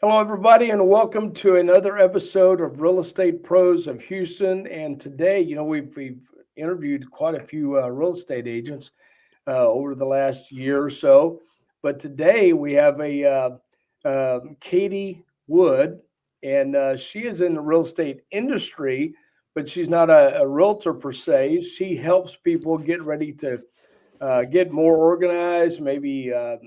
Hello, everybody, and welcome to another episode of Real Estate Pros of Houston. And today, we've interviewed quite a few real estate agents over the last year or so. But today we have Katie Wood, and she is in the real estate industry, but she's not a realtor per se. She helps people get ready to get more organized. Maybe I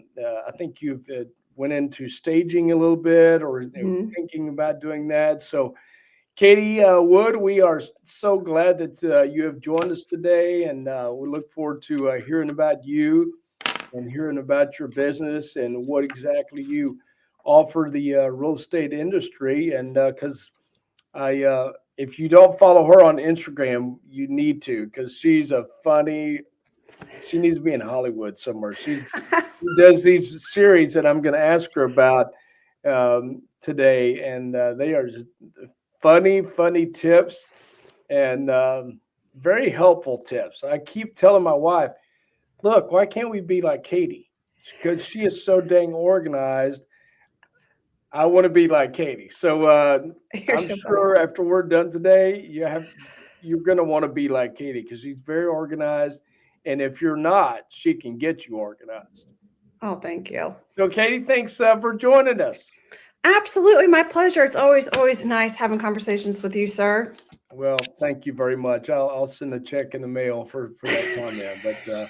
think you've went into staging a little bit or Mhm. thinking about doing that. So, Katie Wood, we are so glad that you have joined us today, and we look forward to hearing about you and hearing about your business and what exactly you offer the real estate industry. And because if you don't follow her on Instagram, you need to because she's a funny, she needs to be in Hollywood somewhere. She does these series that I'm going to ask her about today, and they are just funny tips and very helpful tips. I keep telling my wife, "Look, why can't we be like Katie? Because she is so dang organized. I want to be like Katie." So You're I'm so funny. sure after we're done today, you're going to want to be like Katie because she's very organized. And if you're not, she can get you organized. Oh, thank you. So, Katie, thanks for joining us. Absolutely, my pleasure. It's always nice having conversations with you, sir. Well, thank you very much. I'll send a check in the mail for that comment.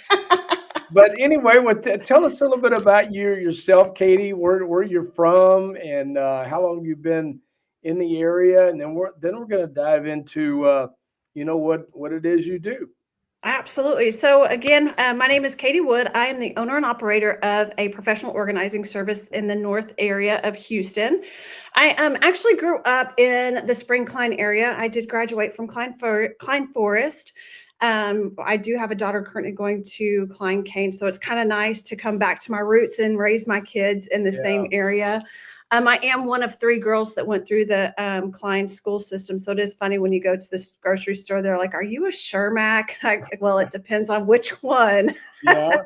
But anyway, tell us a little bit about yourself, Katie. Where you're from and how long you've been in the area, and then we're going to dive into what it is you do. Absolutely. So, again, my name is Katie Wood. I am the owner and operator of a professional organizing service in the north area of Houston. I actually grew up in the Spring Klein area. I did graduate from Klein Forest. I do have a daughter currently going to Klein Kane, so it's kind of nice to come back to my roots and raise my kids in the same Yeah. area. I am one of three girls that went through the Klein school system. So it is funny when you go to this grocery store, they're like, "Are you a Shermack?" Well, it depends on which one Yeah.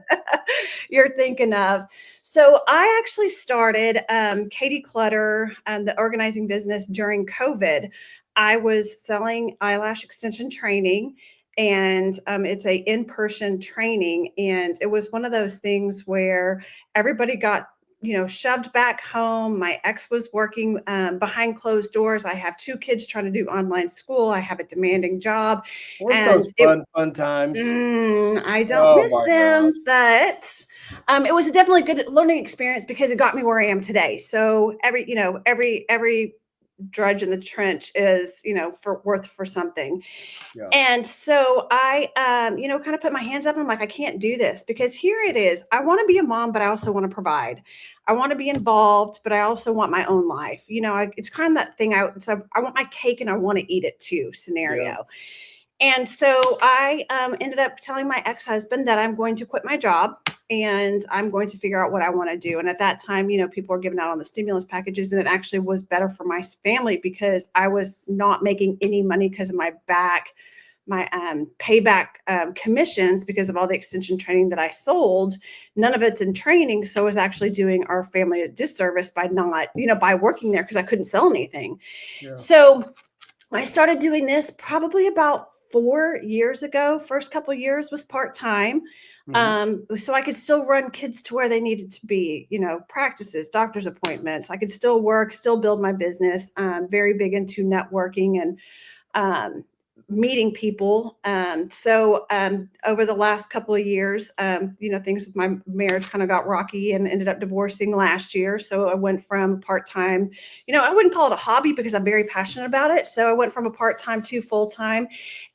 you're thinking of. So I actually started KD Clutter, the organizing business during COVID. I was selling eyelash extension training, and it's a in-person training, and it was one of those things where everybody got shoved back home. My ex was working behind closed doors. I have two kids trying to do online school. I have a demanding job, Weren't and those fun times? I don't Oh miss my gosh. them, but it was definitely a good learning experience because it got me where I am today. So every drudge in the trench is for worth for something. Yeah. And so I, kind of put my hands up. And I'm like, I can't do this because here it is. I want to be a mom, but I also want to provide. I want to be involved, but I also want my own life. It's kind of that thing. So I want my cake and I want to eat it too Yeah. scenario. And so I ended up telling my ex husband that I'm going to quit my job and I'm going to figure out what I want to do. And at that time, people were giving out on the stimulus packages, and it actually was better for my family because I was not making any money because of my payback commissions because of all the extension training that I sold. None of it's in training. So I was actually doing our family a disservice by not, by working there because I couldn't sell anything. Yeah. So I started doing this probably about 4 years ago. First couple of years was part time. Hmm. So I could still run kids to where they needed to be, practices, doctor's appointments. I could still work, still build my business. Very big into networking and um, meeting people. So over the last couple of years, things with my marriage kind of got rocky and ended up divorcing last year. So I went from part time, I wouldn't call it a hobby because I'm very passionate about it. So I went from a part time to full time,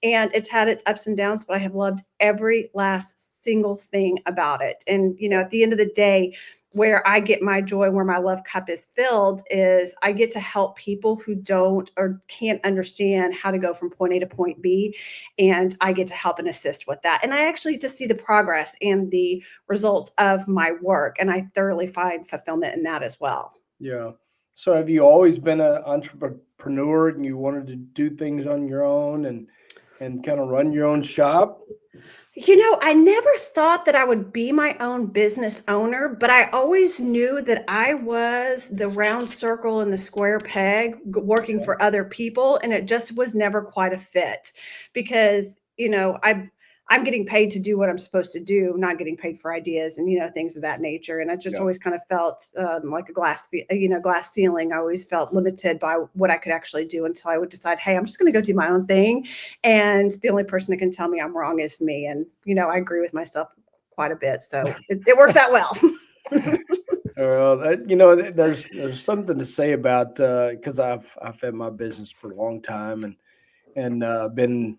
and it's had its ups and downs, but I have loved every last single thing about it. And, at the end of the day, where I get my joy, where my love cup is filled, is I get to help people who don't or can't understand how to go from point A to point B. And I get to help and assist with that. And I actually just see the progress and the results of my work. And I thoroughly find fulfillment in that as well. Yeah. So have you always been an entrepreneur and you wanted to do things on your own and kind of run your own shop? I never thought that I would be my own business owner, but I always knew that I was the round circle in the square peg working Yeah. for other people. And it just was never quite a fit because, I'm getting paid to do what I'm supposed to do, not getting paid for ideas and, things of that nature. And I just Yeah. always kind of felt like a glass ceiling. I always felt limited by what I could actually do until I would decide, hey, I'm just going to go do my own thing, and the only person that can tell me I'm wrong is me. And, I agree with myself quite a bit. So it works out well. There's something to say about because I've had my business for a long time and been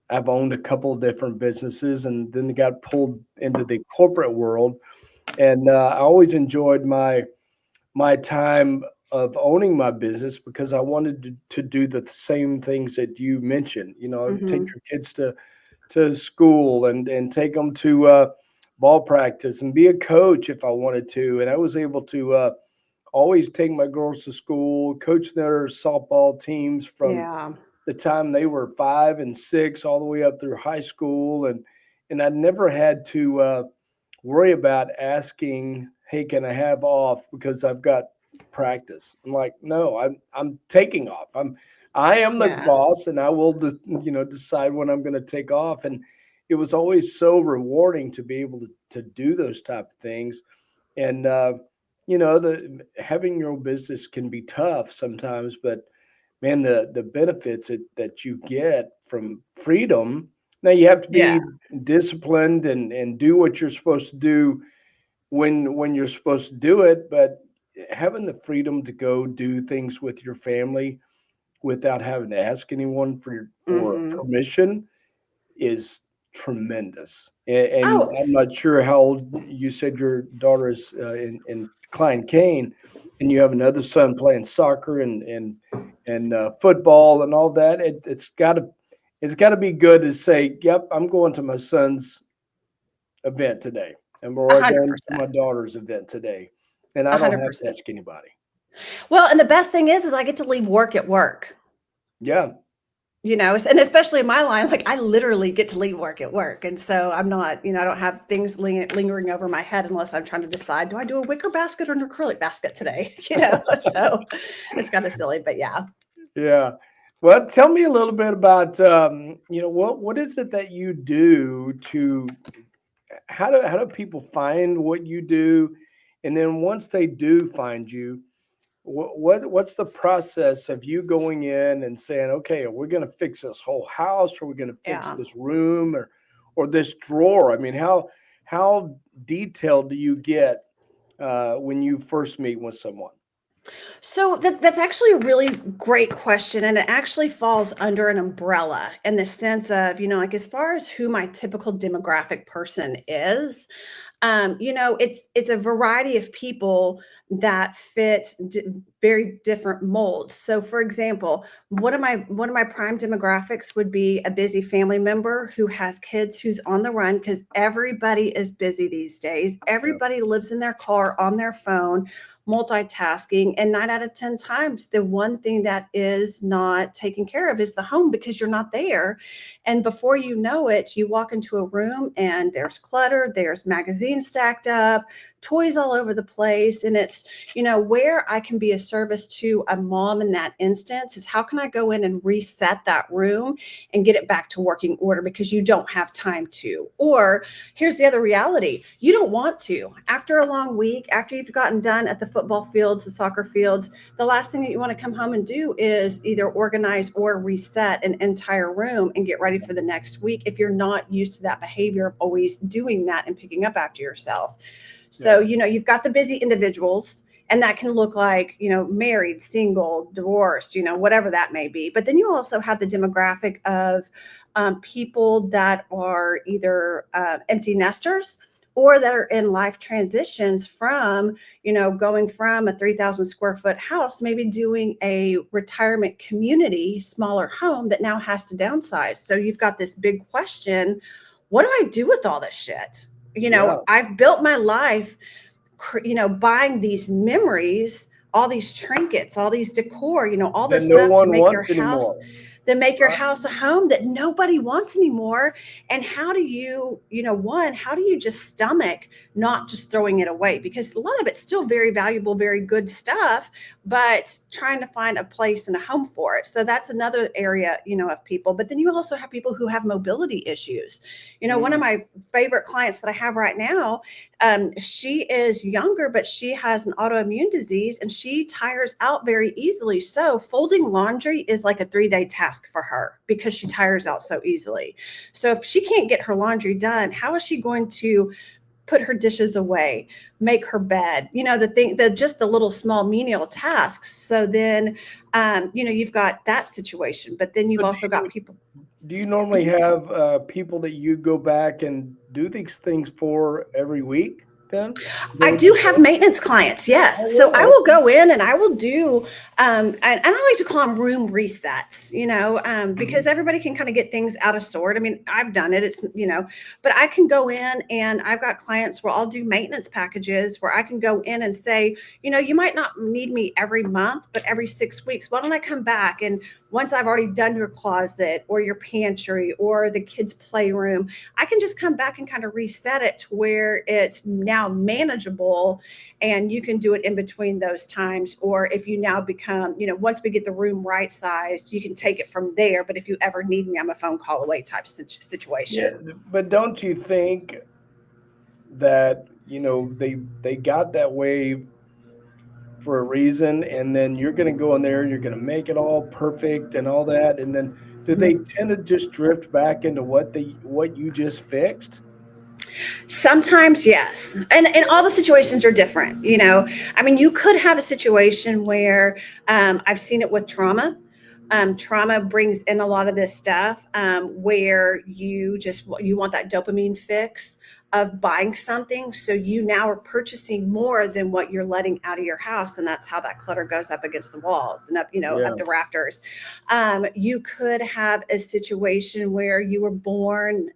I've owned a couple of different businesses and then got pulled into the corporate world. And I always enjoyed my time of owning my business because I wanted to do the same things that you mentioned. Take Hmm. your kids to school and take them to ball practice and be a coach if I wanted to. And I was able to always take my girls to school, coach their softball teams from Yeah. the time they were 5 and 6 all the way up through high school. And I never had to worry about asking, "Hey, can I have off because I've got practice?" I'm like, "No, I'm taking off. I am the Yeah. boss, and I will decide when I'm going to take off." And it was always so rewarding to be able to do those type of things. And the having your own business can be tough sometimes, but man, the benefits that you get from freedom. Now you have to Yeah. be disciplined and do what you're supposed to do when you're supposed to do it, but having the freedom to go do things with your family without having to ask anyone for Hmm. permission is tremendous. And Oh, I'm not sure how old you said your daughter is in Klein Kane, and you have another son playing soccer and football and all that. It's got to be good to say, "Yep, I'm going to my son's event today, and a we're hundred going to my percent. daughter's event today," and A I don't hundred have to percent. ask anybody. Well, and the best thing is I get to leave work at work. Yeah, And especially in my line, like I literally get to leave work at work. And so I'm not, I don't have things lingering over my head unless I'm trying to decide, do I do a wicker basket or an acrylic basket today? So it's kind of silly, but yeah. yeah. Well, tell me a little bit about what is it that you do to how do people find what you do, and then once they do find you, what's the process of you going in and saying, okay, are we going to fix this whole house, or are we going to fix Yeah. this room, or this drawer? I mean, how detailed do you get when you first meet with someone? So that's actually a really great question. And it actually falls under an umbrella in the sense of, like as far as who my typical demographic person is, it's a variety of people that fit very different molds. So for example, one of my prime demographics would be a busy family member who has kids, who's on the run, because everybody is busy these days. Yeah, Everybody lives in their car, on their phone, multitasking, and 9 out of 10 times the one thing that is not taken care of is the home, because you're not there. And before you know it, you walk into a room and there's clutter, there's magazines stacked up, toys all over the place. And it's, where I can be a service to a mom in that instance is how can I go in and reset that room and get it back to working order, because you don't have time to. Or here's the other reality: you don't want to. After a long week, after you've gotten done at the football fields, the soccer fields, the last thing that you want to come home and do is either organize or reset an entire room and get ready for the next week if you're not used to that behavior of always doing that and picking up after yourself. So, yeah, you've got the busy individuals, and that can look like, married, single, divorced, whatever that may be. But then you also have the demographic of people that are either empty nesters, or that are in life transitions from, going from a 3,000 square foot house, maybe doing a retirement community, smaller home that now has to downsize. So you've got this big question: what do I do with all this shit? yeah. I've built my life, buying these memories, all these trinkets, all these decor, all That this no stuff to one make your wants house anymore. then make your Right. house a home that nobody wants anymore. And how do you, how do you just stomach not just throwing it away? Because a lot of it's still very valuable, very good stuff, but trying to find a place and a home for it. So that's another area, of people. But then you also have people who have mobility issues. One of Mm. my favorite clients that I have right now, she is younger, but she has an autoimmune disease and she tires out very easily. So folding laundry is like a 3-day task for her because she tires out so easily. So if she can't get her laundry done, how is she going to put her dishes away, make her bed, just the little small menial tasks. So then, you've got that situation, but then you've So also got people. do you normally have people that you go back and do these things for every week then? Is that I what do you're have saying? maintenance clients, Oh, yes. So I really? will go in and I will do, and I like to call them room resets, because Mhm. everybody can kind of get things out of sort. I mean, I've done it, but I can go in and I've got clients where I'll do maintenance packages where I can go in and say, you might not need me every month, but every 6 weeks, why don't I come back? And once I've already done your closet or your pantry or the kids' playroom, I can just come back and kind of reset it to where it's now manageable and you can do it in between those times. Or if you now become, once we get the room right sized, you can take it from there. But if you ever need me, I'm a phone call away type Yeah, situation. but don't you think that, they got that way for a reason, and then you're gonna go in there, you're gonna make it all perfect and all that, and then do they tend to just drift back into what you just fixed? Sometimes, yes. And all the situations are different, I mean, you could have a situation where I've seen it with trauma. Trauma brings in a lot of this stuff where you want that dopamine fix of buying something, so you now are purchasing more than what you're letting out of your house, and that's how that clutter goes up against the walls and up, Yeah, up the rafters. You could have a situation where you were born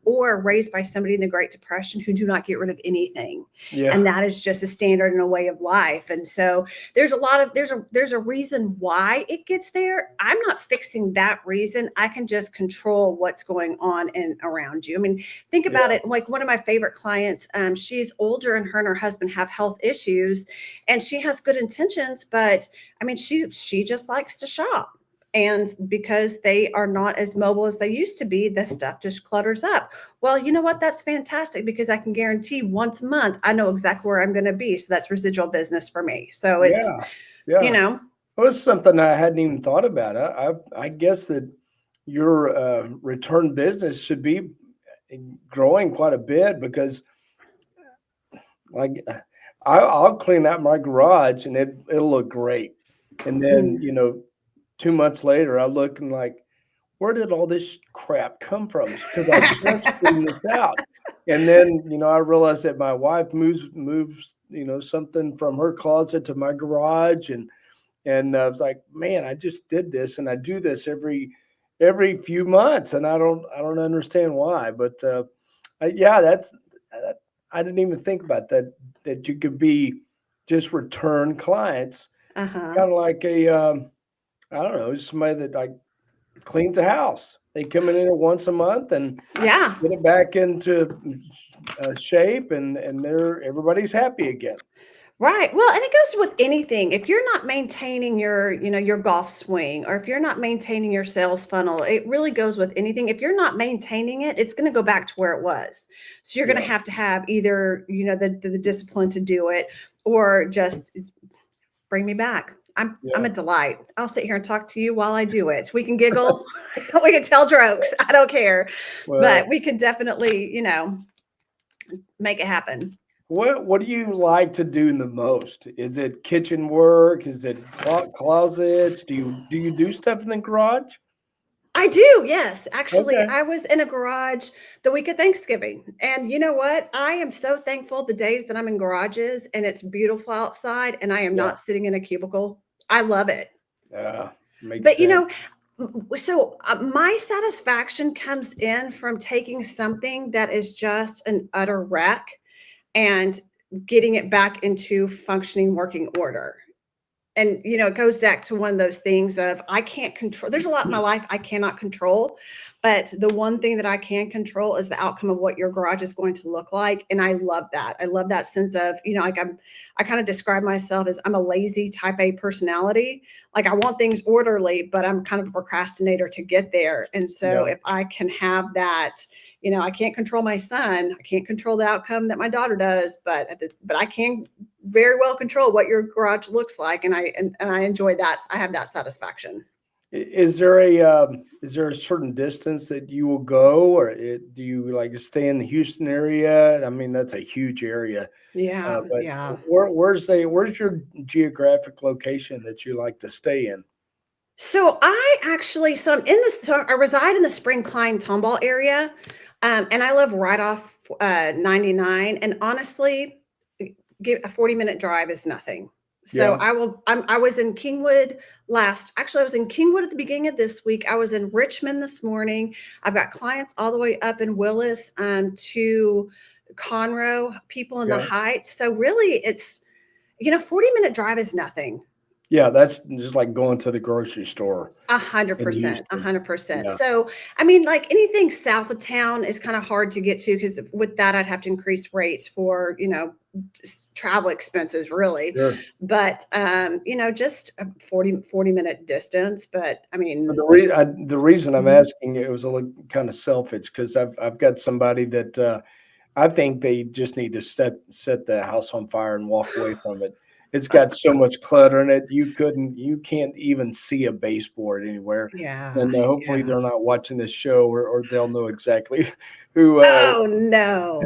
or raised by somebody in the Great Depression who do not get rid of anything, yeah, and that is just a standard and a way of life. And so there's a reason why it gets there. I'm not fixing that reason. I can just control what's going on and around you. I mean, think about yeah, it. Like one of my favorite clients, she's older and her husband have health issues, and she has good intentions, but I mean, she just likes to shop. And because they are not as mobile as they used to be, the stuff just clutters up. Well, you know what? That's fantastic because I can guarantee once a month I know exactly where I'm going to be. So that's residual business for me. So it's, yeah, you yeah. know, Well, it's something I hadn't even thought about. I guess that your return business should be growing quite a bit because, like, I'll clean out my garage and it'll look great, and then mm, 2 months later I look and like, where did all this crap come from? Because I just cleaned this out, and then I realized that my wife moves something from her closet to my garage, and I was like, man, I just did this, and I do this every few months, and I don't understand why, but yeah, that, I didn't even think about that. That you could be just return clients, uh-huh. kind of like I don't know, somebody that like cleans a house. They come in there once a month and Yeah. get it back into shape, and everybody's happy again. Right. Well, and it goes with anything. If you're not maintaining your golf swing, or if you're not maintaining your sales funnel, it really goes with anything. If you're not maintaining it, it's going to go back to where it was. So you're going Yeah, to have either, the discipline to do it, or just bring me back. I'm yeah. a delight. I'll sit here and talk to you while I do it. We can giggle, we can tell jokes. I don't care. But Well, we can definitely, make it happen. what do you like to do the most? Is it kitchen work? Is it closets? Do you do stuff in the garage? I do, yes. Actually, Okay. I was in a garage the week of Thanksgiving. And you know what? I am so thankful the days that I'm in garages and it's beautiful outside and I am Yeah. not sitting in a cubicle. I love it. Yeah. Makes But sense. so my satisfaction comes in from taking something that is just an utter wreck and getting it back into functioning working order. it goes back to one of those things of I can't control. There's a lot in my life I cannot control, but the one thing that I can control is the outcome of what your garage is going to look like. And I love that. I love that sense of, like I kind of describe myself as I'm a lazy type A personality. Like I want things orderly, but I'm kind of a procrastinator to get there. And so Yeah. if I can have that, I can't control my son. I can't control the outcome that my daughter does, but I can very well control what your garage looks like, and I enjoy that. I have that satisfaction. Is there a certain distance that you will go, or do you like stay in the Houston area? I mean, that's a huge area. Yeah, But yeah. where's your geographic location that you like to stay in? So I'm in this. So I reside in the Spring Klein Tomball area, and I live right off 99. And honestly, a 40-minute drive is nothing. So Yeah, I was in Kingwood last. Actually, I was in Kingwood at the beginning of this week. I was in Richmond this morning. I've got clients all the way up in Willis to Conroe, people in the yeah, Heights. So really, it's 40-minute drive is nothing. yeah. That's just like going to the grocery store A hundred in percent, a Houston. hundred percent. Yeah, So, I mean, like anything south of town is kind of hard to get to because with that, I'd have to increase rates for, just travel expenses, really. sure. But, just a 40-minute distance. But I But mean, the reason I'm mhm. asking it was a little kind of selfish because I've got somebody that I think they just need to set the house on fire and walk away from it. It's got so much clutter in it. You can't even see a baseboard anywhere. Yeah, And hopefully yeah. they're not watching this show, or they'll know exactly who. Oh, no.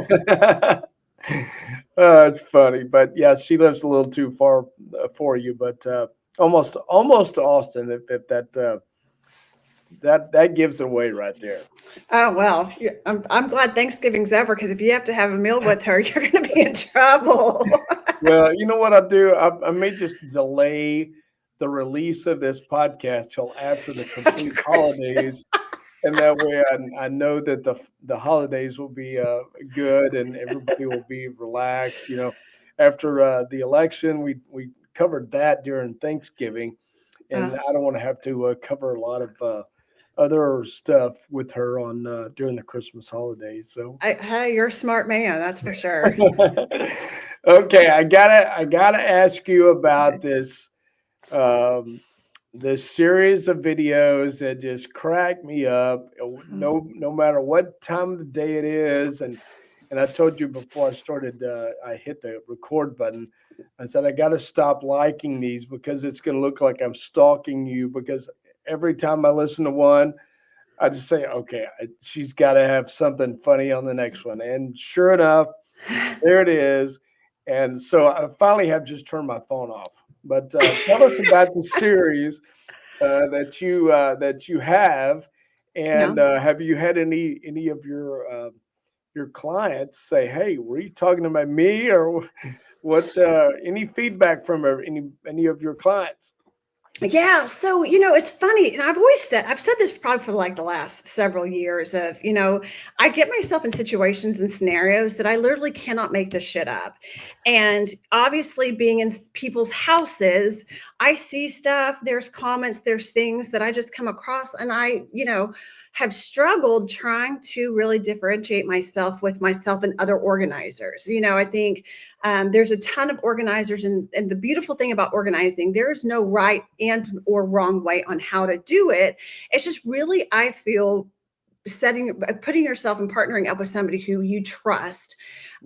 It's funny, but yeah, she lives a little too far for you, but almost Austin. If that gives it away right there. Oh, well, I'm glad Thanksgiving's over because if you have to have a meal with her, you're going to be in trouble. Well, you know what I'll do? I may just delay the release of this podcast till after the After complete Christmas. holidays, and that way I know that the holidays will be good and everybody will be relaxed. After the election, we covered that during Thanksgiving, and Uh, I don't want to have to cover a lot of other stuff with her on during the Christmas holidays. So hey, you're a smart man, that's for sure. okay, I gotta ask you about Okay. um, this series of videos that just crack me up. No matter what time of the day it is, and I told you before I started, I hit the record button. I said I got to stop liking these because it's going to look like I'm stalking you. Because every time I listen to one, I just say, okay, she's got to have something funny on the next one. And sure enough, there it is. And so I finally have just turned my phone off. But tell us about the series that you have, Yeah. and have you had any of your clients say, "Hey, were you talking about me?" or what? Any feedback from any of your clients? Yeah, so it's funny, and I've said this probably for like the last several years of, I get myself in situations and scenarios that I literally cannot make this shit up. And obviously being in people's houses, I see stuff, there's comments, there's things that I just come across and I, have struggled trying to really differentiate myself with myself and other organizers. I think there's a ton of organizers, and the beautiful thing about organizing, there's no right and or wrong way on how to do it. It's just really, I feel, putting yourself and partnering up with somebody who you trust,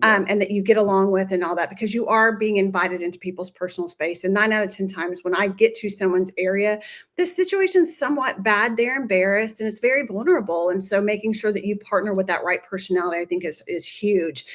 Yeah, and that you get along with and all that, because you are being invited into people's personal space. And 9 out of 10 times when I get to someone's area, the situation's somewhat bad, they're embarrassed and it's very vulnerable. And so making sure that you partner with that right personality, I think is huge.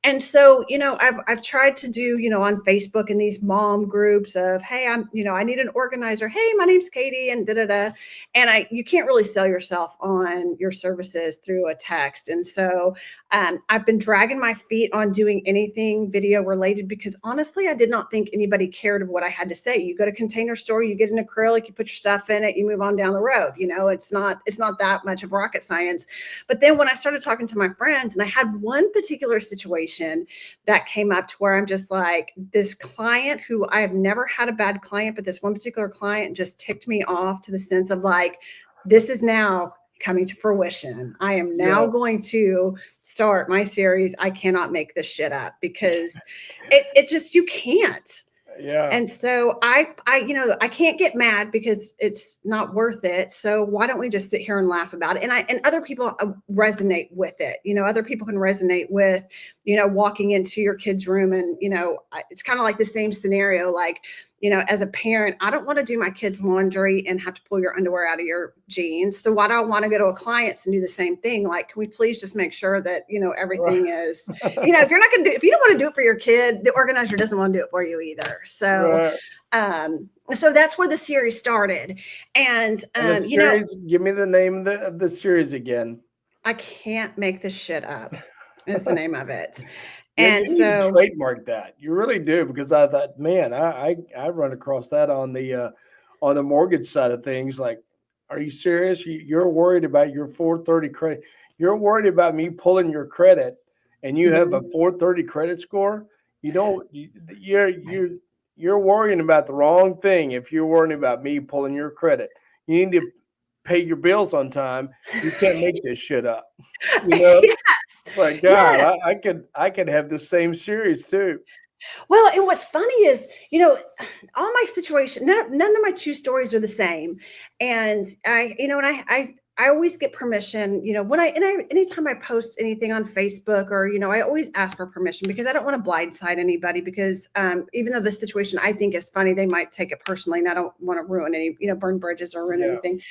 And so, I've tried to do, on Facebook and these mom groups of, hey, I need an organizer. Hey, my name's Katie, and da da da. And you can't really sell yourself on your services through a text. And so I've been dragging my feet beat on doing anything video related because honestly, I did not think anybody cared of what I had to say. You go to Container Store, you get an acrylic, you put your stuff in it, you move on down the road. It's not that much of rocket science. But then when I started talking to my friends, and I had one particular situation that came up to where I'm just like, this client who I have never had a bad client, but this one particular client just ticked me off to the sense of like, this is now coming to fruition. I am now going to start my series. I cannot make this shit up because it just, you can't. Yeah. And so I can't get mad because it's not worth it. So why don't we just sit here and laugh about it? And other people resonate with it. Other people can resonate with, walking into your kid's room and, it's kind of like the same scenario. Like, as a parent, I don't want to do my kid's laundry and have to pull your underwear out of your jeans. So why do I want to go to a client's and do the same thing? Like, can we please just make sure that, everything is, if you're not going to do, if you don't want to do it for your kid, the organizer doesn't want to do it for you either. So, so that's where the series started. And the series, give me the name of the series again. I can't make this shit up is the name of it. Yeah, And you need to so trademark that. You really do, because I thought, man, I run across that on the mortgage side of things. Like, are you serious? You're worried about your 430 credit. You're worried about me pulling your credit, and you have a 430 credit score. You don't. You're worrying about the wrong thing if you're worrying about me pulling your credit. You need to pay your bills on time. You can't make this shit up. yes. My God, I could have the same series too. Well, and what's funny is, all my situation, none of my two stories are the same. And I always get permission, anytime I post anything on Facebook or, I always ask for permission because I don't want to blindside anybody because even though the situation I think is funny, they might take it personally and I don't want to ruin any, burn bridges or ruin anything.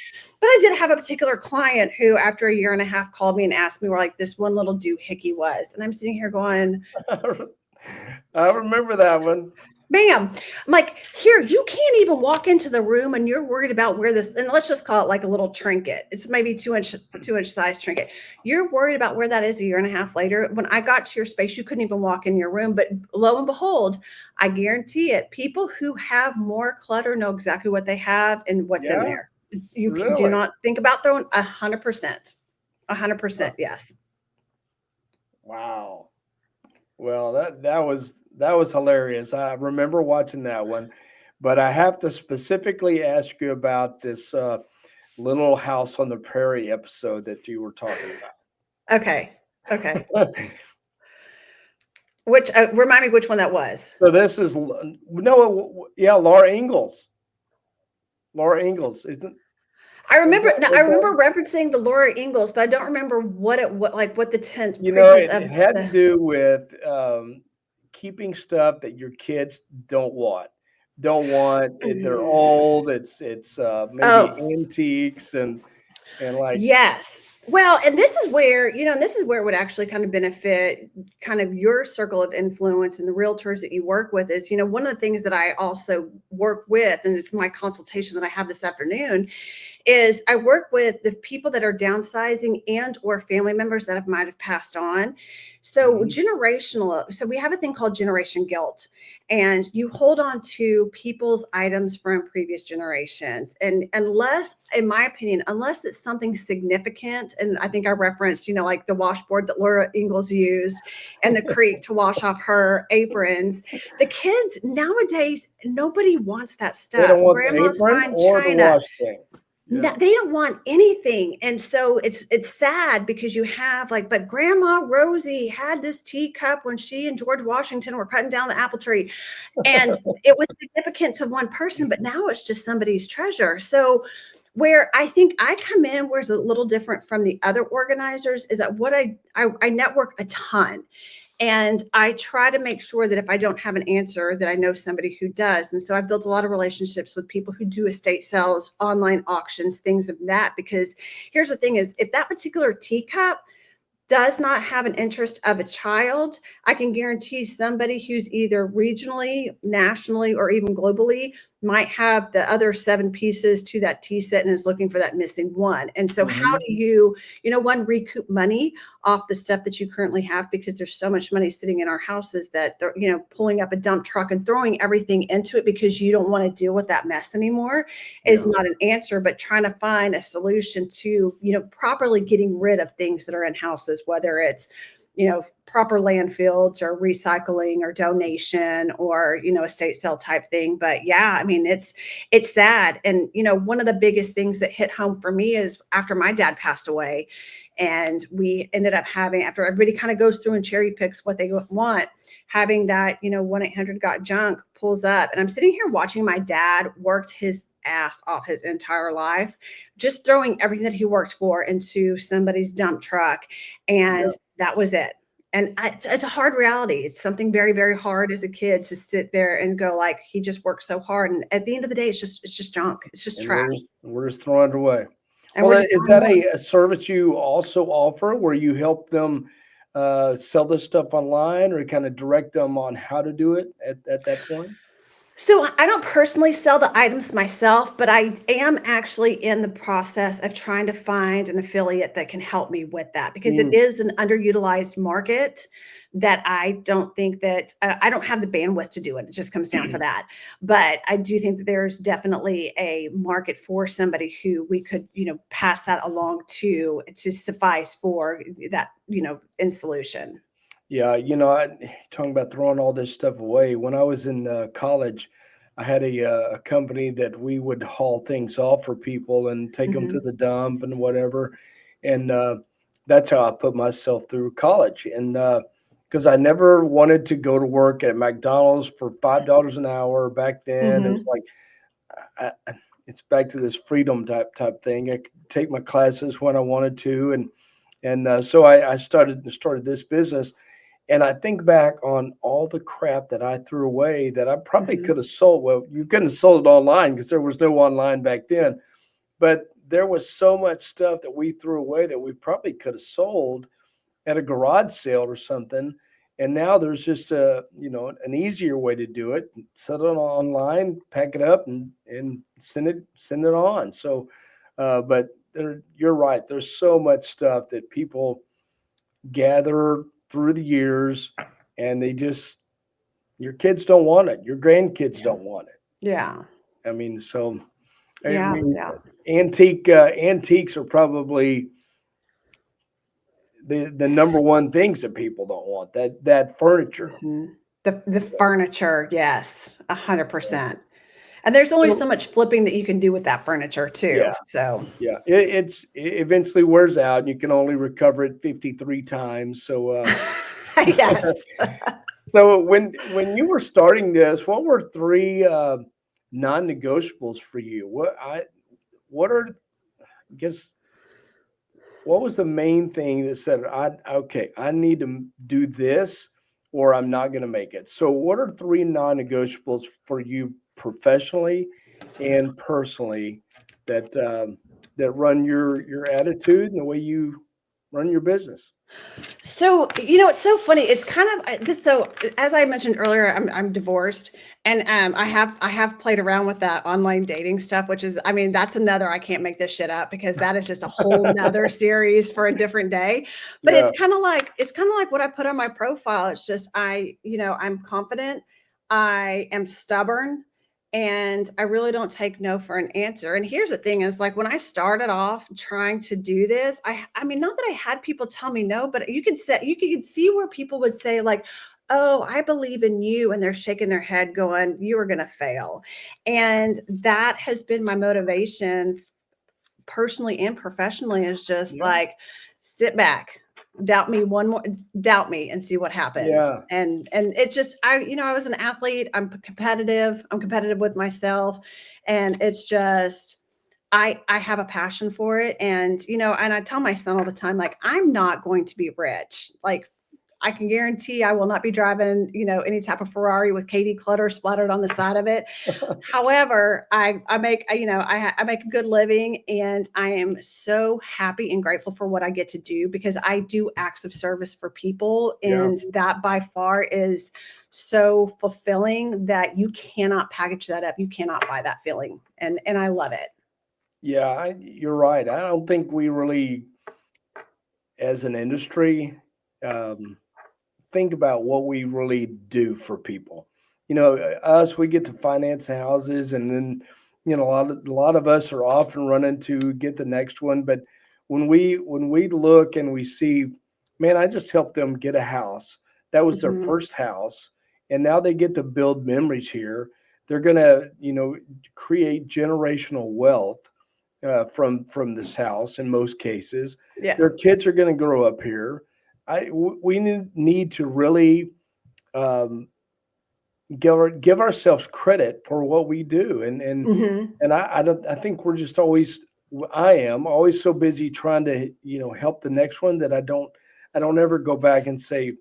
But I did have a particular client who after a year and a half called me and asked me where like this one little doohickey was. And I'm sitting here going, I remember that one. Bam. I'm like, here, you can't even walk into the room and you're worried about where this, and let's just call it like a little trinket. It's maybe 2 inch size trinket. You're worried about where that is a year and a half later. When I got to your space, you couldn't even walk in your room. But lo and behold, I guarantee it, people who have more clutter know exactly what they have and what's in there. You do not think about throwing 100%. 100%, yes. Wow. Well, that was hilarious. I remember watching that one, but I have to specifically ask you about this Little House on the Prairie episode that you were talking Okay. about. Which remind me which one that was. So this is Laura Ingalls. Laura Ingalls, isn't? I remember referencing the Laura Ingalls, but I don't remember what the tent. It had to do with keeping stuff that your kids don't want. They're old. It's maybe antiques and like. Yes. Well, and this is where, it would actually kind of benefit kind of your circle of influence and the realtors that you work with is, one of the things that I also work with, and it's my consultation that I have this afternoon, is I work with the people that are downsizing and or family members that might have passed on. So generational, so we have a thing called generation guilt, and you hold on to people's items from previous generations. And unless, in my opinion, unless it's something significant, and I think I referenced, like the washboard that Laura Ingalls used and the creek to wash off her aprons, the kids nowadays, nobody wants that stuff. They don't want Grandma's the apron fine or china. the wash thing. No, they don't want anything. And so it's sad because you have but Grandma Rosie had this teacup when she and George Washington were cutting down the apple tree. And it was significant to one person, but now it's just somebody's treasure. So where I think I come in, where it's a little different from the other organizers, is that what I network a ton. And I try to make sure that if I don't have an answer, that I know somebody who does. And so I've built a lot of relationships with people who do estate sales, online auctions, things of that. Because here's the thing is, if that particular teacup does not have an interest of a child, I can guarantee somebody who's either regionally, nationally, or even globally might have the other 7 pieces to that tea set and is looking for that missing one. And so how Mhm. do you, one, recoup money off the stuff that you currently have, because there's so much money sitting in our houses that they're, pulling up a dump truck and throwing everything into it because you don't want to deal with that mess anymore is Yeah. not an answer, but trying to find a solution to, properly getting rid of things that are in houses, whether it's proper landfills or recycling or donation or, estate sale type thing. But yeah, I mean, it's sad. And, one of the biggest things that hit home for me is after my dad passed away, and we ended up having, after everybody kind of goes through and cherry picks what they want, having that, 1-800 got junk pulls up. And I'm sitting here watching my dad worked his ass off his entire life, just throwing everything that he worked for into somebody's dump truck. And Yeah. that was it. And it's a hard reality. It's something very, very hard as a kid to sit there and go like, he just worked so hard. And at the end of the day, it's just junk. It's just And trash. we're just throwing it away. And we're Well, just is buying that more. a service you also offer where you help them sell this stuff online or kind of direct them on how to do it at that point? So I don't personally sell the items myself, but I am actually in the process of trying to find an affiliate that can help me with that, because it Mm, is an underutilized market that I don't think that I don't have the bandwidth to do it. It just comes down for that. But I do think that there's definitely a market for somebody who we could, pass that along to suffice for that, in solution. yeah, talking about throwing all this stuff away. When I was in college, I had a company that we would haul things off for people and take them to Hmm. the dump and whatever. And that's how I put myself through college. And because I never wanted to go to work at McDonald's for $5 an hour back then. It was Hmm. like, it's back to this freedom type thing. I could take my classes when I wanted to, and so I started this business. And I think back on all the crap that I threw away that I probably Hmm. could have sold. Well, you couldn't have sold it online because there was no online back then. But there was so much stuff that we threw away that we probably could have sold at a garage sale or something. And now there's just an easier way to do it. Set it online, pack it up, and send it on. So, but you're right. There's so much stuff that people gather through the years, and they just your kids don't want it. Your grandkids Yeah. don't want it. Yeah. I mean, so I Yeah. mean, Yeah. antiques are probably the number one things that people don't want, that furniture. Mhm. The furniture, yes, 100%. And there's only So so much flipping that you can do with that furniture too, yeah, so yeah, it eventually wears out, and you can only recover it 53 times. So yes. so when you were starting this, what were three non-negotiables for you? What are I guess what was the main thing that said, I need to do this or I'm not going to make it? So, what are three non negotiables for you professionally and personally that run your attitude and the way you run your business? So, it's so funny. It's kind of this. So, as I mentioned earlier, I'm divorced, and I have played around with that online dating stuff, which is, I mean, that's another. I can't make this shit up because that is just a whole nother series for a different day. But Yeah, it's kind of like what I put on my profile. It's just I'm confident, I am stubborn, and I really don't take no for an answer. And here's the thing is, like, when I started off trying to do this, I mean, not that I had people tell me no, but you could see where people would say like, "Oh, I believe in you," and they're shaking their head going, "You are going to fail." And that has been my motivation personally and professionally, is just yeah, like, sit back, doubt me one more, doubt me and see what happens. yeah, And it just, I was an athlete. I'm competitive with myself. And it's just, I have a passion for it. And I tell my son all the time, like, I'm not going to be rich. Like, I can guarantee I will not be driving, any type of Ferrari with KD Clutter splattered on the side of it. However, I make, I make a good living, and I am so happy and grateful for what I get to do, because I do acts of service for people. Yeah. And that by far is so fulfilling that you cannot package that up. You cannot buy that feeling. And I love it. Yeah, you're right. I don't think we really, as an industry, um, think about what we really do for people. Us, we get to finance houses, and then a lot of us are off and running to get the next one. But when we look and we see, man, I just helped them get a house. That was their Mhm. first house, and now they get to build memories here. They're gonna, create generational wealth from this house in most cases. Yeah. Their kids are going to grow up here. We need to really um, give ourselves credit for what we do, Hmm. and I think we're just always, I am always so busy trying to help the next one that I don't ever go back and say,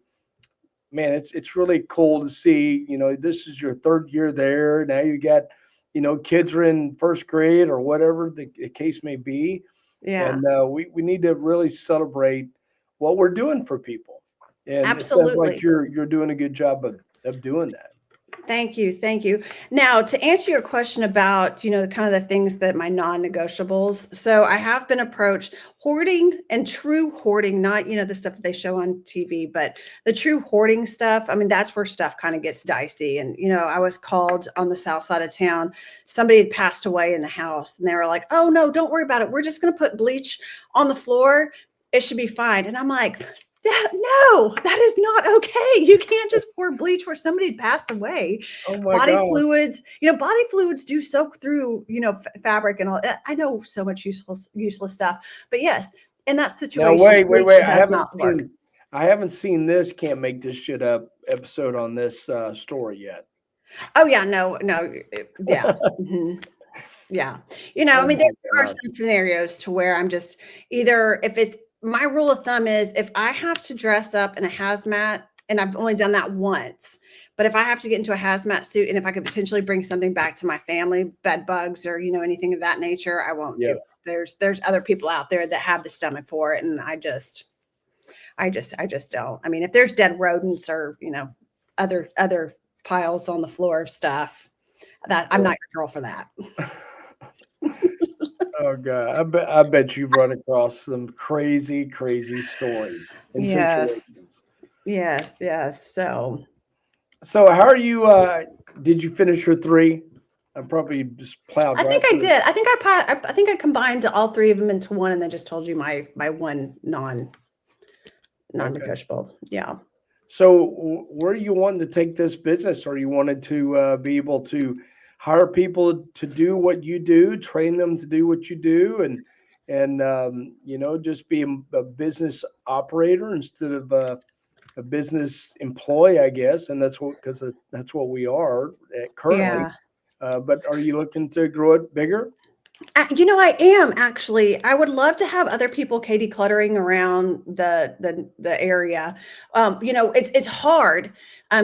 man, it's really cool to see, this is your third year there. Now you got, kids are in first grade or whatever the case may be. Yeah. And we need to really celebrate what we're doing for people. And it sounds like Absolutely. you're doing a good job of doing that. Thank you. Thank you. Now, to answer your question about, kind of the things that my non-negotiables. So I have been approached hoarding, and true hoarding, not, the stuff that they show on TV, but the true hoarding stuff. I mean, that's where stuff kind of gets dicey. And, I was called on the south side of town. Somebody had passed away in the house, and they were like, "Oh no, don't worry about it. We're just going to put bleach on the floor. It should be fine." And I'm like, no, that is not okay. You can't just pour bleach where somebody passed away. Oh my Body God. fluids, body fluids do soak through, fabric and all. I know so much useless stuff, but yes, in that Now situation, wait. bleach I does haven't not work. seen I haven't seen this can't make this shit up episode on this story yet. Oh yeah, no, no, yeah. Mhm. Yeah. I Oh mean, my there are gosh. some scenarios to where I'm just either, if it's my rule of thumb is, if I have to dress up in a hazmat, and I've only done that once, but if I have to get into a hazmat suit, and if I could potentially bring something back to my family, bed bugs or, anything of that nature, I won't do Yeah. it. There's other people out there that have the stomach for it. And I just don't. I mean, if there's dead rodents or, other piles on the floor of stuff, that I'm not your girl for that. Oh God, I bet you've run across some crazy, crazy stories and Yes. situations. Yes, yes. So So how are you? Did you finish your three? I probably just plowed I right think I through. did. I think I combined all three of them into one, and then just told you my one Okay. non-negotiable. Yeah. So where you wanted to take this business, or you wanted to be able to hire people to do what you do, train them to do what you do, and just be a business operator instead of a business employee, I guess. And that's what because that's what we are currently. Yeah. But are you looking to grow it bigger? I am actually. I would love to have other people KD cluttering around the area. It's hard,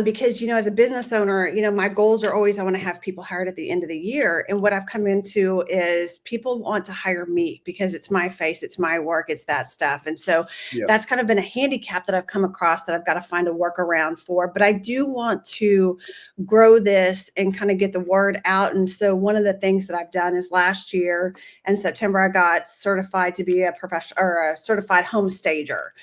because as a business owner, my goals are always I want to have people hired at the end of the year. And what I've come into is people want to hire me because it's my face, it's my work, it's that stuff. And so Yeah. that's kind of been a handicap that I've come across that I've got to find a workaround for. But I do want to grow this and kind of get the word out. And so one of the things that I've done is last year in September, I got certified to be a professional or a certified home stager.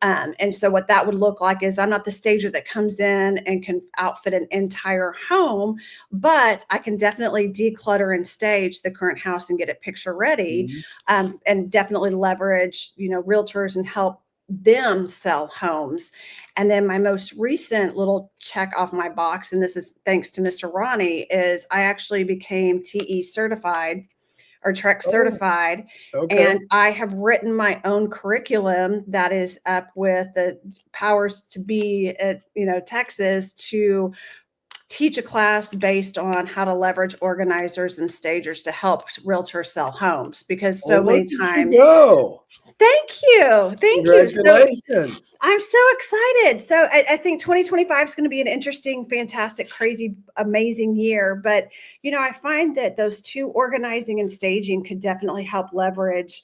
And so what that would look like is I'm not the stager that comes in and can outfit an entire home, but I can definitely declutter and stage the current house and get it picture ready, Mhm. and definitely leverage, realtors and help them sell homes. And then my most recent little check off my box, and this is thanks to Mr. Ronnie, is I actually became TE certified or Trek Oh, certified. okay. And I have written my own curriculum that is up with the powers to be at, Texas to teach a class based on how to leverage organizers and stagers to help realtors sell homes, because Oh, so look many at you times. go. Thank you. Thank you. So Congratulations. I'm so excited. So I think 2025 is going to be an interesting, fantastic, crazy, amazing year. But, I find that those two, organizing and staging, could definitely help leverage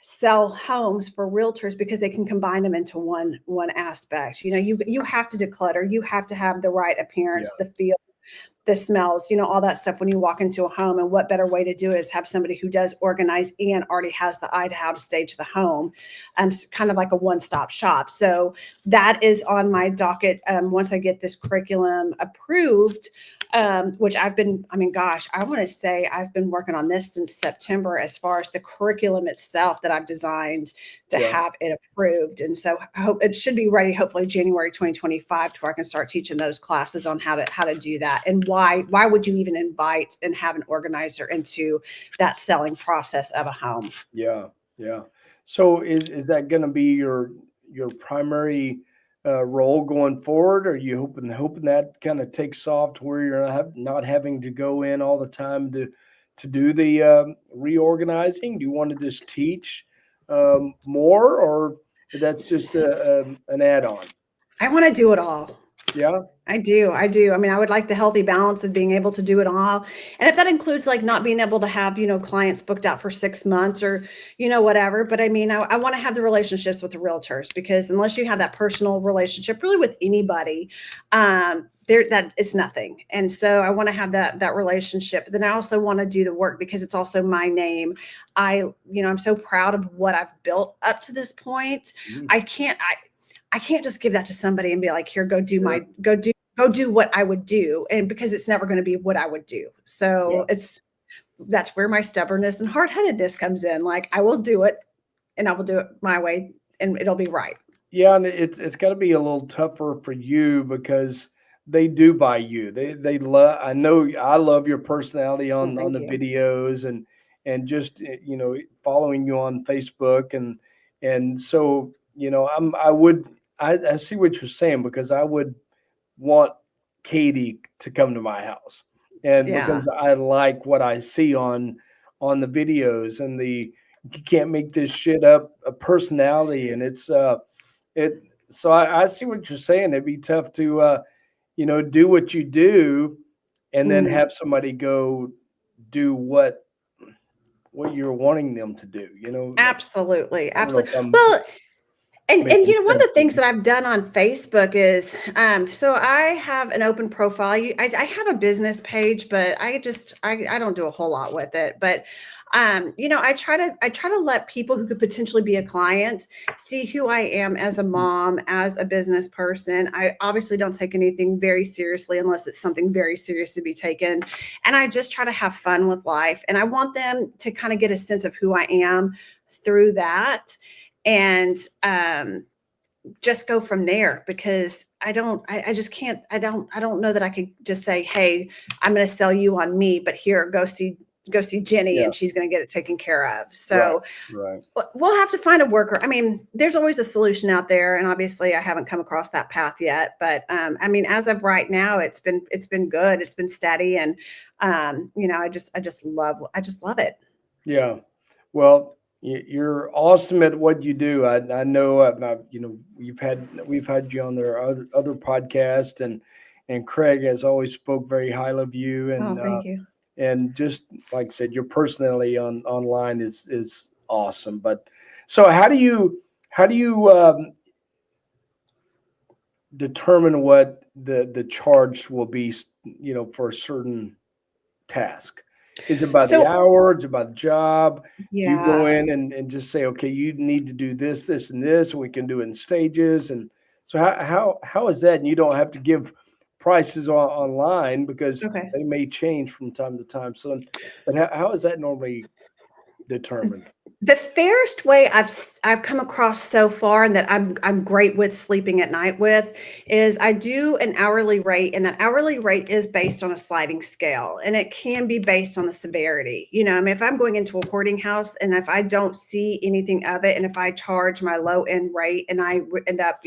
sell homes for realtors, because they can combine them into one aspect. You have to declutter. You have to have the right Yeah. appearance, the feel, the smells, all that stuff when you walk into a home. And what better way to do it is have somebody who does organize and already has the eye to how to stage the home. Kind of like a one-stop shop. So that is on my docket. Once I get this curriculum approved, which I want to say I've been working on this since September, as far as the curriculum itself that I've designed to Yeah. have it approved. And so I hope it should be ready, hopefully January 2025, to where I can start teaching those classes on how to do that. And why would you even invite and have an organizer into that selling process of a home? Yeah. Yeah. So is that going to be your primary role going forward? Or are you hoping that kind of takes off to where you're not having to go in all the time to do the reorganizing? Do you want to just teach more, or that's just an add-on? I want to do it all. Yeah. I do. I do. I mean, I would like the healthy balance of being able to do it all. And if that includes like not being able to have, clients booked out for 6 months, or, whatever. But I mean, I want to have the relationships with the realtors, because unless you have that personal relationship really with anybody, that it's nothing. And so I want to have that relationship. But then I also want to do the work, because it's also my name. I'm so proud of what I've built up to this point. Mm, I can't just give that to somebody and be like, here, sure. go do what I would do. And because it's never going to be what I would do. Yeah. So that's where my stubbornness and hard-headedness comes in. Like, I will do it, and I will do it my way, and it'll be right. Yeah, and it's got to be a little tougher for you because they do buy you. They love. I know I love your personality Well, on thank the you. videos, and just following you on Facebook, and so I see what you're saying, because I would want Katie to come to my house, and Yeah, because I like what I see on the videos, and you can't make this shit up, a personality, and it so I see what you're saying. It'd be tough to do what you do and then mhm. have somebody go do what you're wanting them to do. Like, Absolutely, I don't know absolutely. if I'm Well, and making one of sense the with things you. that I've done on Facebook is, so I have an open profile. I have a business page, but I don't do a whole lot with it. But I try to let people who could potentially be a client see who I am as a mom, as a business person. I obviously don't take anything very seriously unless it's something very serious to be taken, and I just try to have fun with life. And I want them to kind of get a sense of who I am through that. And just go from there, because I just can't, I don't know that I could just say, hey, I'm going to sell you on me, but here, go see Jenny, Yeah, and she's going to get it taken care of. right, So right. we'll have to find a worker. I mean, there's always a solution out there, and obviously I haven't come across that path yet, but I mean, as of right now, it's been good. It's been steady. And I just love it. Yeah. Well, you're awesome at what you do. I know. We've had you on their other podcast, and Craig has always spoke very highly of you, Oh, thank you. and just like I said, your personality online is awesome. But so how do you determine what the charge will be? For a certain task. Is it by the So hour? Is it by the job? Do you go yeah. in and just say, okay, you need to do this, this, and this, and we can do it in stages? And so how is that? And you don't have to give prices online, because Okay. they may change from time to time. So, but how is that normally determined? The fairest way I've come across so far, and that I'm great with sleeping at night with, is I do an hourly rate, and that hourly rate is based on a sliding scale, and it can be based on the severity. I mean, if I'm going into a hoarding house and if I don't see anything of it, and if I charge my low end rate and I end up,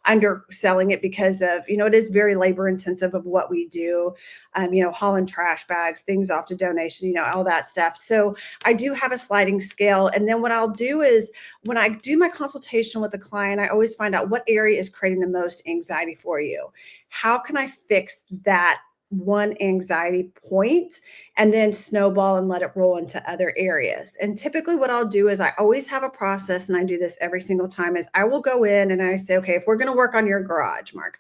underselling it because of, it is very labor intensive of what we do. Hauling trash bags, things off to donation, all that stuff. So I do have a sliding scale. And then what I'll do is when I do my consultation with the client, I always find out what area is creating the most anxiety for you. How can I fix that one anxiety point and then snowball and let it roll into other areas? And typically what I'll do is I always have a process, and I do this every single time, is I will go in and I say, okay, if we're going to work on your garage, Mark,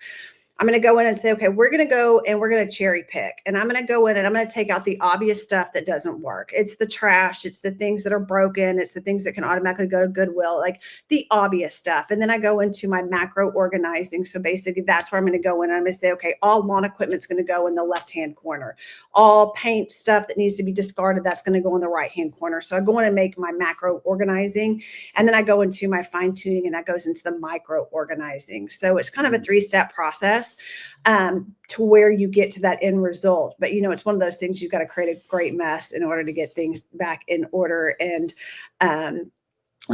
I'm going to go in and say, okay, we're going to go and we're going to cherry pick, and I'm going to go in and I'm going to take out the obvious stuff that doesn't work. It's the trash. It's the things that are broken. It's the things that can automatically go to Goodwill, like the obvious stuff. And then I go into my macro organizing. So basically that's where I'm going to go in and I'm going to say, okay, all lawn equipment's going to go in the left-hand corner. All paint stuff that needs to be discarded, that's going to go in the right-hand corner. So I go in and make my macro organizing, and then I go into my fine tuning, and that goes into the micro organizing. So it's kind of a 3-step process to where you get to that end result. But, it's one of those things, you've got to create a great mess in order to get things back in order. And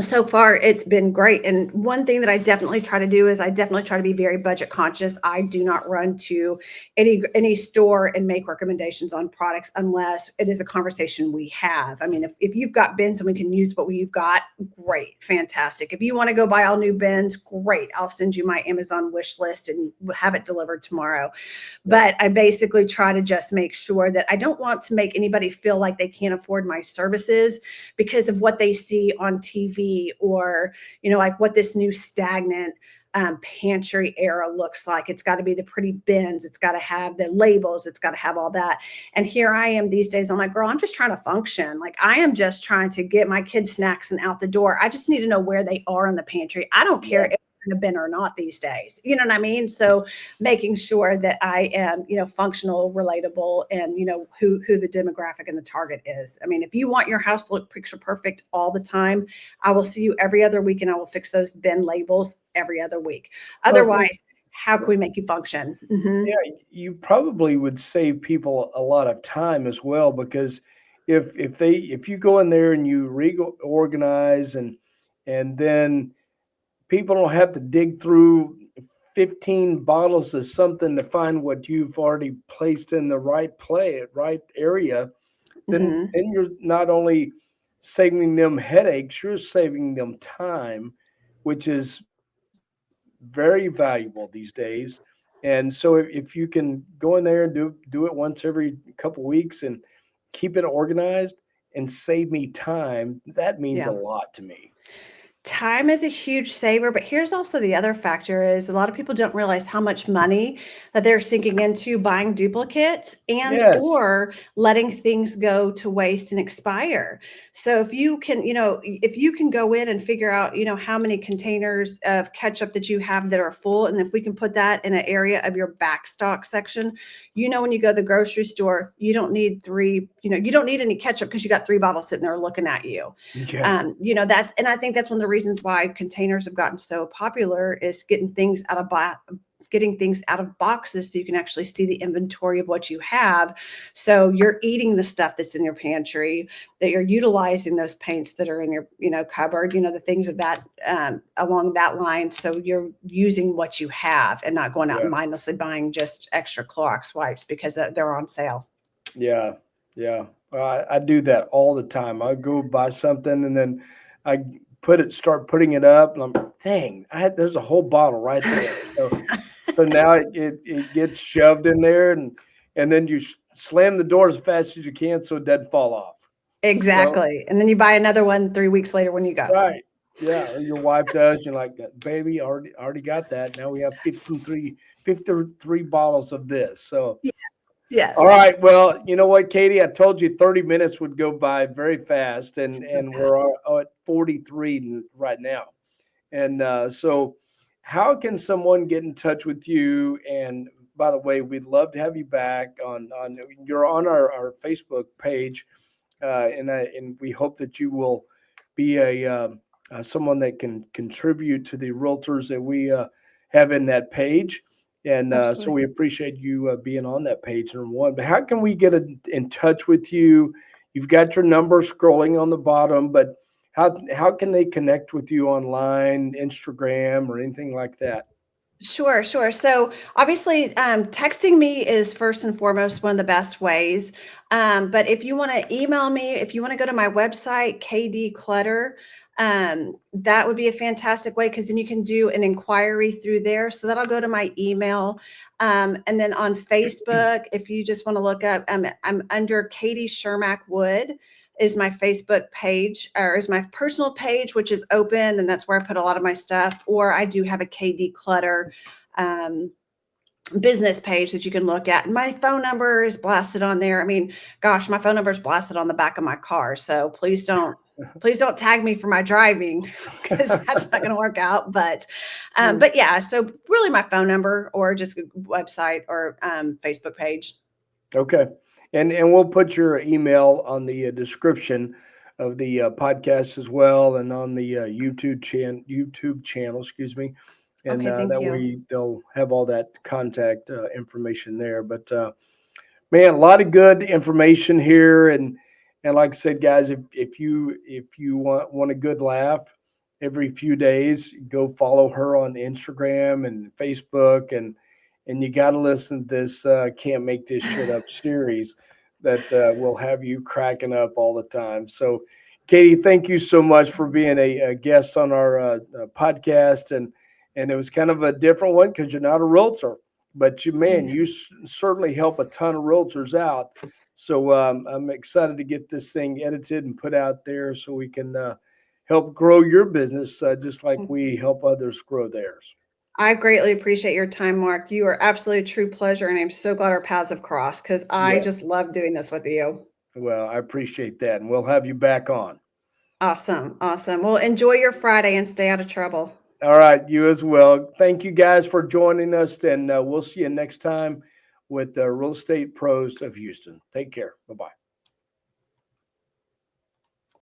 so far it's been great. And one thing that I definitely try to do is I definitely try to be very budget conscious. I do not run to any store and make recommendations on products unless it is a conversation we have. I mean, if you've got bins and we can use what you've got, great, fantastic. If you want to go buy all new bins, great. I'll send you my Amazon wish list and we'll have it delivered tomorrow. But I basically try to just make sure that I don't want to make anybody feel like they can't afford my services because of what they see on TV, or, like what this new stagnant pantry era looks like. It's got to be the pretty bins. It's got to have the labels. It's got to have all that. And here I am these days. I'm like, girl, I'm just trying to function. Like, I am just trying to get my kids snacks and out the door. I just need to know where they are in the pantry. I don't care if they're in a bin or not these days. You know what I mean? So making sure that I am, functional, relatable, and, who the demographic and the target is. I mean, if you want your house to look picture perfect all the time, I will see you every other week and I will fix those bin labels every other week. Otherwise, how can we make you function? Mm-hmm. Yeah, you probably would save people a lot of time as well, because if you go in there and you reorganize, and then people don't have to dig through 15 bottles of something to find what you've already placed in the right area, Mm-hmm. then you're not only saving them headaches, you're saving them time, which is very valuable these days. And so if you can go in there and do it once every couple weeks and keep it organized and save me time, that means a Yeah. lot to me. Time is a huge saver, but here's also the other factor is a lot of people don't realize how much money that they're sinking into buying duplicates and Yes. or letting things go to waste and expire. So if you can go in and figure out, how many containers of ketchup that you have that are full, and if we can put that in an area of your back stock section, when you go to the grocery store, you don't need you don't need any ketchup because you got 3 bottles sitting there looking at you. Yeah. And I think that's one of the reasons why containers have gotten so popular is getting things out of boxes so you can actually see the inventory of what you have. So you're eating the stuff that's in your pantry, that you're utilizing those paints that are in your, cupboard, the things of that along that line. So you're using what you have and not going out and Yeah. mindlessly buying just extra Clorox wipes because they're on sale. Yeah. Yeah. I do that all the time. I go buy something and then I start putting it up, and I'm, dang, there's a whole bottle right there. So now it gets shoved in there, and then you slam the door as fast as you can so it doesn't fall off. So Exactly. And then you buy another one 3 weeks later when you go. right, yeah, or your wife does. You're like, baby, already got that. Now we have 53 bottles of this. So Yeah. all Yes. right, well, you know what, Katie, I told you 30 minutes would go by very fast, and So we're at 43 right now. And so, how can someone get in touch with you? And by the way, we'd love to have you back on. You're on our Facebook page, and we hope that you will be someone that can contribute to the realtors that we have in that page. And so absolutely. we appreciate you being on that page, number one. But how can we get in touch with you? You've got your number scrolling on the bottom, but how can they connect with you online, Instagram, or anything like that? Sure, sure. So obviously, texting me is first and foremost one of the best ways. But if you want to email me, if you want to go to my website, KD Clutter, that would be a fantastic way because then you can do an inquiry through there. So that'll go to my email. And then on Facebook, if you just want to look up, I'm under Katie Shermack Wood is my Facebook page or is my personal page, which is open, and that's where I put a lot of my stuff. Or I do have a KD Clutter um, business page that you can look at. And my phone number is blasted on there. I mean, gosh, my phone number is blasted on the back of my car. So please don't tag me for my driving because that's not going to work out. But yeah, so really my phone number or just a website or Facebook page. Okay. And we'll put your email on the description of the podcast as well, and on the YouTube channel, excuse me, and Okay, thank that you. way they'll have all that contact information there. But man, a lot of good information here, and like I said, guys, if you want a good laugh every few days, go follow her on Instagram and Facebook, and you got to listen to this "Can't Make This Shit Up" series that will have you cracking up all the time. So, Katie, thank you so much for being a guest on our podcast, and it was kind of a different one because you're not a realtor, but Yeah. you certainly help a ton of realtors out. So I'm excited to get this thing edited and put out there so we can help grow your business just like we help others grow theirs. I greatly appreciate your time, Mark. You are absolutely a true pleasure, and I'm so glad our paths have crossed because I Yeah. just love doing this with you. Well, I appreciate that, and we'll have you back on. Awesome. Awesome. Well, enjoy your Friday and stay out of trouble. All right, you as well. Thank you guys for joining us, and we'll see you next time with the Real Estate Pros of Houston. Take care. Bye bye.